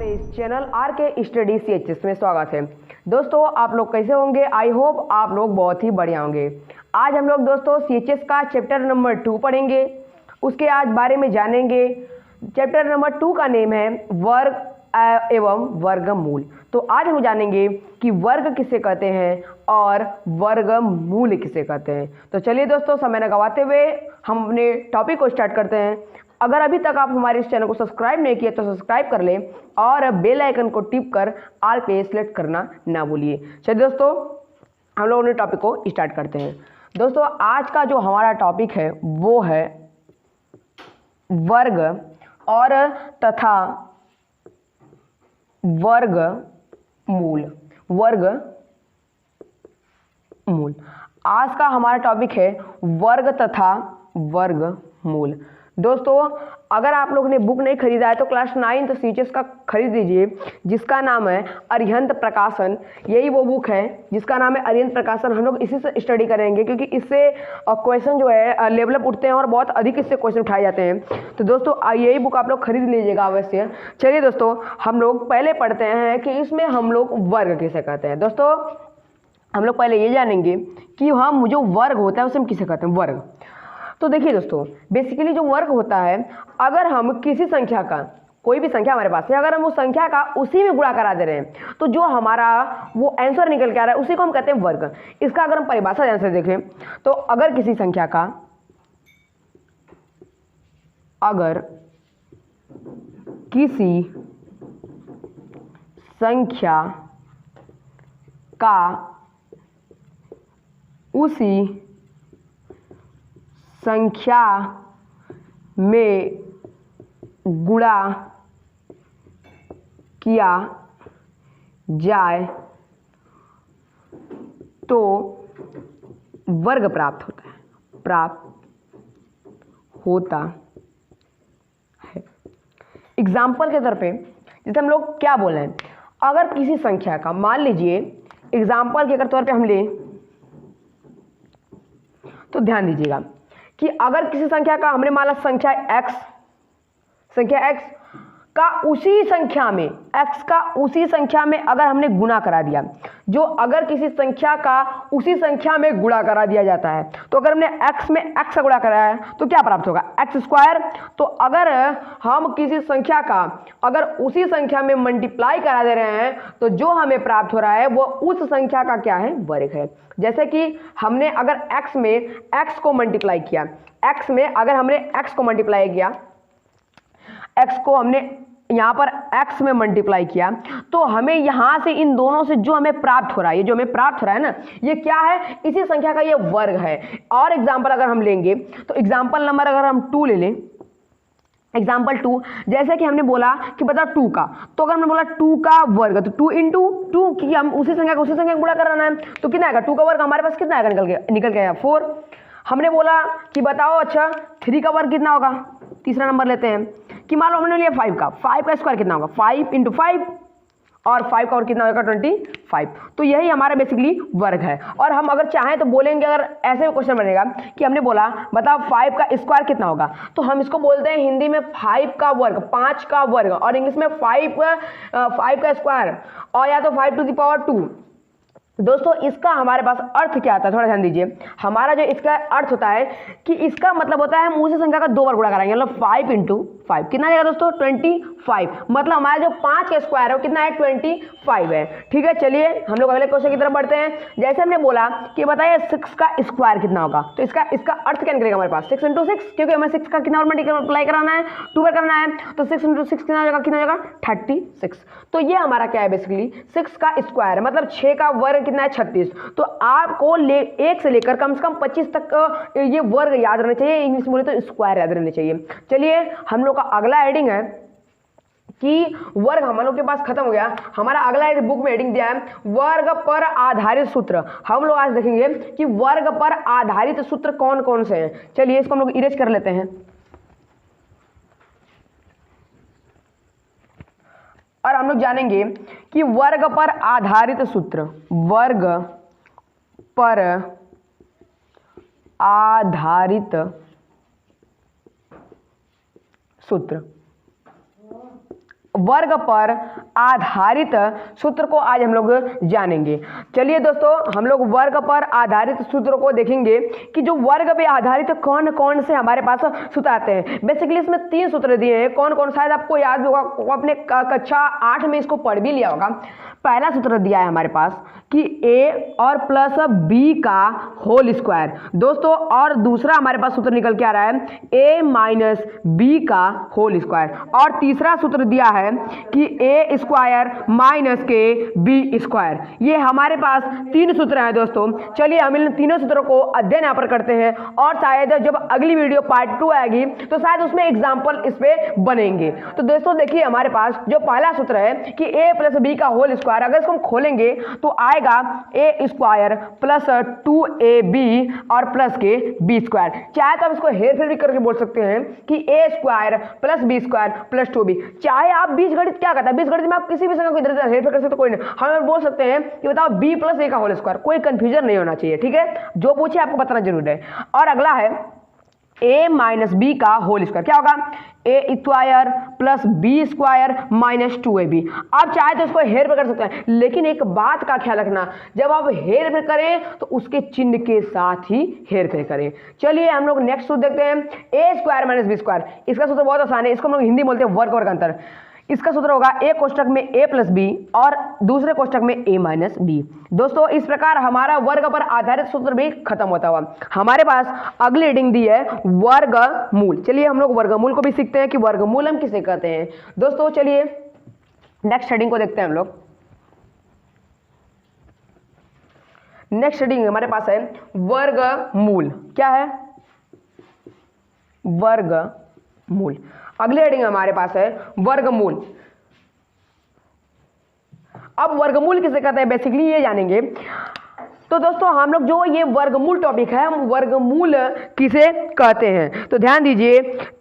इस channel are के study CHS में स्वागत है। दोस्तों आप लोग कैसे होंगे? आई होप आप लोग बहुत ही बढ़िया होंगे। आज हम लोग दोस्तों CHS का चैप्टर नंबर 2 पढ़ेंगे, उसके आज बारे में जानेंगे। चैप्टर नंबर 2 का नेम है वर्ग एवं वर्गमूल। तो आज हम जानेंगे कि वर्ग किसे कहते हैं और वर्गमूल किसे कहते हैं। तो चलिए दोस्तों समय न गवाते हुए हम अपने टॉपिक को स्टार्ट करते हैं। अगर अभी तक आप हमारे इस चैनल को सब्सक्राइब नहीं किया तो सब्सक्राइब कर लें और बेल आइकन को टिप कर ऑल पे सेलेक्ट करना ना भूलिए। चलिए दोस्तों हम लोग अपने टॉपिक को स्टार्ट करते हैं। दोस्तों आज का जो हमारा टॉपिक है वो है वर्ग और तथा वर्गमूल। वर्गमूल आज का हमारा टॉपिक है वर्ग तथा वर्गमूल। दोस्तों अगर आप लोगों ने बुक नहीं खरीदा है तो क्लास 9 CHS का खरीद लीजिए, जिसका नाम है अरिहंत प्रकाशन। यही वो बुक है जिसका नाम है अरिहंत प्रकाशन। हम लोग इसी से स्टडी करेंगे क्योंकि इससे क्वेश्चन जो है लेवल अप उठते हैं और बहुत अधिक इससे क्वेश्चन उठाए जाते हैं। तो दोस्तों यही बुक आप लोग खरीद लीजिएगा अवश्य। चलिए दोस्तों हम लोग पहले पढ़ते हैं कि इसमें हम लोग वर्ग किसे कहते हैं। दोस्तों हम लोग पहले ये जानेंगे कि हम जो वर्ग होता है उसे हम किसे कहते हैं, वर्ग। तो देखिए दोस्तों बेसिकली जो वर्ग होता है, अगर हम किसी संख्या का, कोई भी संख्या हमारे पास है, अगर हम उस संख्या का उसी में गुणा करा दे रहे हैं तो जो हमारा वो आंसर निकल के आ रहा है उसी को हम कहते हैं वर्ग। इसका अगर हम परिभाषा ध्यान से देखें तो अगर किसी संख्या का उसी संख्या में गुणा किया जाए तो वर्ग प्राप्त होता है। एग्जाम्पल के तौर पे जैसे हम लोग क्या बोल रहे हैं, अगर किसी संख्या का मान लीजिए एग्जाम्पल के अगर तौर पे हम लें तो ध्यान दीजिएगा कि अगर किसी संख्या का हमने माना संख्या x का उसी संख्या में अगर हमने गुणा करा दिया, जो अगर किसी संख्या का उसी संख्या में गुणा करा दिया जाता है तो अगर हमने x में x का गुणा कराया है तो क्या प्राप्त होगा, x स्क्वायर। तो अगर हम किसी संख्या का अगर उसी संख्या में मल्टीप्लाई करा दे रहे हैं तो जो हमें प्राप्त हो रहा है वो उस संख्या का क्या है, वर्ग है। जैसे कि हमने अगर x में x को मल्टीप्लाई किया, x में अगर हमने x को मल्टीप्लाई किया, x को हमने यहाँ पर x में मल्टीप्लाई किया तो हमें यहाँ से इन दोनों से जो हमें प्राप्त हो रहा है, ये जो हमें प्राप्त हो रहा है ना, ये क्या है, इसी संख्या का ये वर्ग है। और एग्जाम्पल अगर हम लेंगे तो एग्जाम्पल नंबर अगर हम 2 ले लें, एग्जाम्पल 2 जैसे कि हमने बोला कि बता 2 का, तो अगर हमने बोला 2 का वर्ग तो 2 इंटू 2 की हम उसी संख्या को गुणा करना है तो कितना आएगा, 2 का वर्ग हमारे पास कितना आएगा, निकल गया 4। हमने बोला कि बताओ अच्छा 3 का वर्ग कितना होगा, तीसरा नंबर लेते हैं कि मान लो हमने लिया 5 का स्क्वायर कितना होगा, 5 इंटू 5 और 5 का और कितना होगा 25। तो यही हमारा बेसिकली वर्ग है। और हम अगर चाहें तो बोलेंगे, अगर ऐसे क्वेश्चन बनेगा कि हमने बोला बताओ 5 का स्क्वायर कितना होगा, तो हम इसको बोलते हैं हिंदी में 5 का वर्ग, 5 का वर्ग, और इंग्लिश में 5 का स्क्वायर, और या तो 5 टू द पावर 2। दोस्तों इसका हमारे पास अर्थ क्या आता है, थोड़ा ध्यान दीजिए। हमारा जो इसका अर्थ होता है कि इसका मतलब होता है हम उसी संख्या का 2 बार गुणा कराएंगे, मतलब 5 इंटू 5 कितना आएगा दोस्तों 25। मतलब हमारा जो 5 का स्क्वायर है वो कितना है 25 है। ठीक है, चलिए हम लोग अगले क्वेश्चन की तरफ बढ़ते हैं। जैसे हमने बोला कि बताइए 6 का स्क्वायर कितना होगा, तो इसका अर्थ क्या निकलेगा हमारे पास 6 इंटू 6, क्योंकि हमें 6 का कितना मल्टीप्लाई कराना है, 2 बार करना है, तो 6 इंटू 6 कितना हो जाएगा 36। तो ये हमारा क्या है बेसिकली 6 का स्क्वायर, मतलब 6 का वर्ग कितना है 36। तो आपको 1 से लेकर कम से कम 25 तक ये वर्ग याद रहना चाहिए, इंग्लिश में बोले तो स्क्वायर याद रहने चाहिए। चलिए हम लोग का अगला हेडिंग है कि वर्ग हम लोग के पास खत्म हो गया। हमारा अगला बुक में हेडिंग दिया है वर्ग पर आधारित सूत्र। हम लोग आज देखेंगे कि वर्ग पर आधारित सूत्र कौन कौन से हैं। चलिए इसको हम लोग इरेज कर लेते हैं और हम लोग जानेंगे कि वर्ग पर आधारित सूत्र, वर्ग पर आधारित सूत्र, वर्ग पर आधारित सूत्र को आज हम लोग जानेंगे। चलिए दोस्तों, हम लोग वर्ग पर आधारित सूत्रों को देखेंगे कि जो वर्ग पे आधारित कौन कौन से हमारे पास सूत्र आते हैं। बेसिकली इसमें 3 सूत्र दिए हैं। कौन कौन, शायद आपको याद होगा, अपने कक्षा 8 में इसको पढ़ भी लिया होगा। पहला सूत्र दिया है हमारे पास कि a और प्लस b का होल स्क्वायर दोस्तों, और दूसरा हमारे पास सूत्र निकल के आ रहा है a माइनस b का होल स्क्वायर, और तीसरा सूत्र दिया है कि a स्क्वायर माइनस के b स्क्वायर। ये हमारे पास 3 सूत्र हैं दोस्तों। चलिए हम इन तीनों सूत्रों को अध्ययन यहाँ पर करते हैं, और शायद जब अगली वीडियो पार्ट 2 आएगी तो शायद उसमें एग्जाम्पल इस पे बनेंगे। तो दोस्तों देखिए, हमारे पास जो पहला सूत्र है कि a प्लस b का होल स्क्वायर, अगर इसको हम खोलेंगे तो आएगा a स्क्वायर प्लस 2ab और प्लस के b स्क्वायर। चाहे तो आप इसको हेर फेर भी करके बोल सकते हैं कि a square plus b square plus 2b। चाहे आप बीजगणित क्या कहता है, बीजगणित में आप किसी भी संख्या को इधर उधर हेर फेर कर सकते, कोई नहीं। हम बोल सकते हैं कि बताओ b प्लस a का होल स्क्वायर, कोई कंफ्यूजन नहीं होना चाहिए, ठीक है। जो पूछे आपको बताना जरूर है। और अगला है a माइनस b का होल स्क्वायर, क्या होगा a square plus b square minus 2ab। आप चाहे तो इसको हेर फेर कर सकते हैं, लेकिन एक बात का ख्याल रखना, जब आप हेर फेर करें तो उसके चिन्ह के साथ ही हेर फेर करें। चलिए हम लोग नेक्स्ट सूत्र देखते हैं, a square minus b square. इसका सूत्र बहुत आसान है, इसको हम लोग हिंदी बोलते हैं वर्ग वर्ग अंतर। इसका सूत्र होगा a कोष्टक में a प्लस बी और दूसरे कोष्टक में a माइनस बी। दोस्तों इस प्रकार हमारा वर्ग पर आधारित सूत्र भी खत्म होता हुआ। हमारे पास अगली हेडिंग दी है वर्गमूल। चलिए हम लोग वर्गमूल को भी सीखते हैं कि वर्गमूल हम किसे कहते हैं। दोस्तों चलिए नेक्स्ट हेडिंग को देखते हैं हम लोग। नेक्स्ट हेडिंग हमारे पास है वर्गमूल। क्या है? वर्गमूल। अगली हेडिंग हमारे पास है वर्गमूल। अब वर्गमूल किसे कहते हैं बेसिकली ये जानेंगे। तो दोस्तों हम लोग जो ये वर्गमूल टॉपिक है, हम वर्गमूल किसे कहते हैं तो ध्यान दीजिए।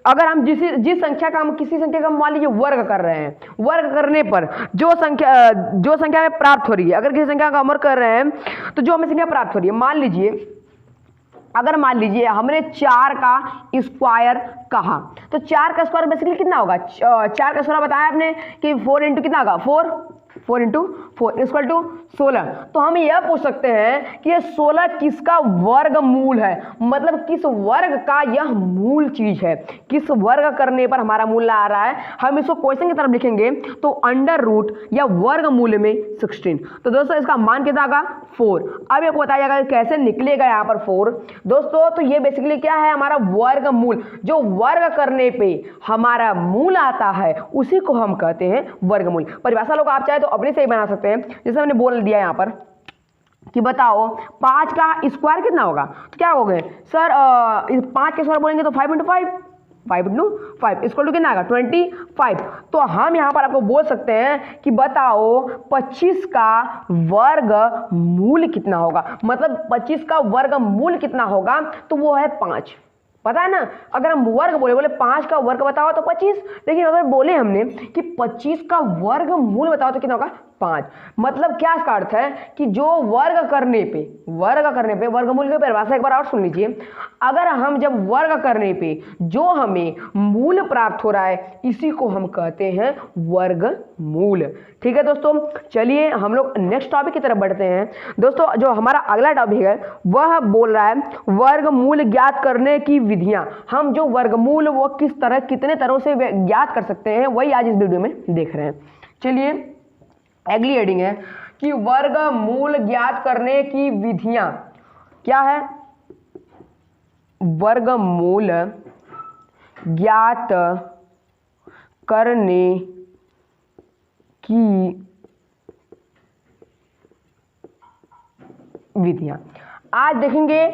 अगर हम जिस संख्या का, हम किसी संख्या का मान लीजिए वर्ग कर रहे हैं, वर्ग करने पर जो संख्या हमें प्राप्त हो रही है, अगर किसी संख्या का वर्ग कर रहे हैं तो जो हमें संख्या प्राप्त हो रही है, मान लीजिए हमने 4 का स्क्वायर कहा, तो 4 का स्क्वायर बेसिकली कितना होगा? 4 का स्क्वायर बताया आपने कि 4 इंटू कितना होगा? 4 इंटू 4 इक्वल टू 16। तो हम यह पूछ सकते हैं कि ये 16 किसका वर्गमूल है, मतलब किस वर्ग का यह मूल चीज है, किस वर्ग करने पर हमारा मूल आ रहा है। हम इसको क्वेश्चन की तरफ लिखेंगे तो अंडर रूट या वर्गमूल में 16। तो दोस्तों इसका मान कितना होगा? 4। अब आपको बताया जाएगा कैसे निकलेगा यहाँ पर 4। दोस्तों तो ये बेसिकली क्या है? हमारा वर्गमूल। जो वर्ग करने पे हमारा मूल आता है उसी को हम कहते हैं वर्गमूल। परिभाषा लोग आप चाहे तो अपने से ही बना सकते हैं, जैसे मैंने बोल दिया यहाँ पर कि बताओ 5 का स्क्वायर कितना होगा, तो क्या हो गए सर 5 के स्क्वायर बोलेंगे तो 5 इंटू 5 इक्वल टू कितना आएगा? 25। तो हम यहाँ पर आपको बोल सकते हैं कि बताओ 25 का वर्गमूल कितना होगा, मतलब 25 का वर्गमूल कितना होगा, तो वो है 5। पता है ना, अगर हम वर्ग बोले 5 का वर्ग बताओ तो 25, लेकिन अगर बोले हमने कि 25 का वर्गमूल बताओ तो कितना होगा? 5। मतलब क्या इसका अर्थ है कि जो वर्ग करने पे वर्गमूल की परिभाषा एक बार और सुन लीजिए। अगर हम जब वर्ग करने पे जो हमें मूल प्राप्त हो रहा है इसी को हम कहते हैं वर्गमूल। ठीक है दोस्तों, चलिए हम लोग नेक्स्ट टॉपिक की तरफ बढ़ते हैं। दोस्तों जो हमारा अगला टॉपिक है वह बोल रहा है वर्गमूल ज्ञात करने की विधियां। हम जो वर्गमूल वो कितने तरह से ज्ञात कर सकते हैं वही आज इस वीडियो में देख रहे हैं। चलिए अगली हेडिंग है कि वर्गमूल ज्ञात करने की विधियां। क्या है? वर्गमूल ज्ञात करने की विधियां। आज देखेंगे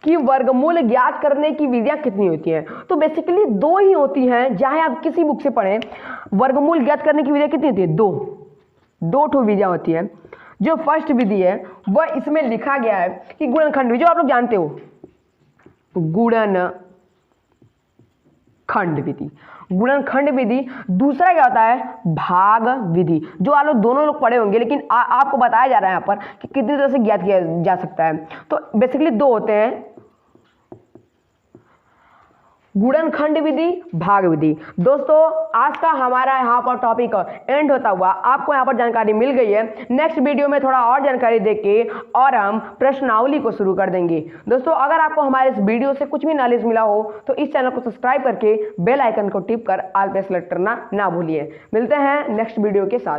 कि वर्गमूल ज्ञात करने की विधियां कितनी होती हैं। तो बेसिकली 2 ही होती हैं, चाहे आप किसी बुक से पढ़ें। वर्गमूल ज्ञात करने की विधियां कितनी होती है? 2 ठो विधियां होती है। जो फर्स्ट विधि है वह इसमें लिखा गया है कि गुणनखंड विधि, जो आप लोग जानते हो गुणनखंड विधि। दूसरा क्या होता है? भाग विधि, जो आप लोग दोनों लोग पढ़े होंगे, लेकिन आपको बताया जा रहा है यहाँ पर कि कितनी तरह से ज्ञात किया जा सकता है। तो बेसिकली 2 होते हैं, गुणनखंड विधि, भाग विधि। दोस्तों आज का हमारा यहाँ पर टॉपिक एंड होता हुआ आपको यहाँ पर जानकारी मिल गई है। नेक्स्ट वीडियो में थोड़ा और जानकारी देके और हम प्रश्नावली को शुरू कर देंगे। दोस्तों अगर आपको हमारे इस वीडियो से कुछ भी नॉलेज मिला हो तो इस चैनल को सब्सक्राइब करके बेल आइकन को टिप कर ऑल पे सेलेक्ट करना ना भूलिए। मिलते हैं नेक्स्ट वीडियो के साथ।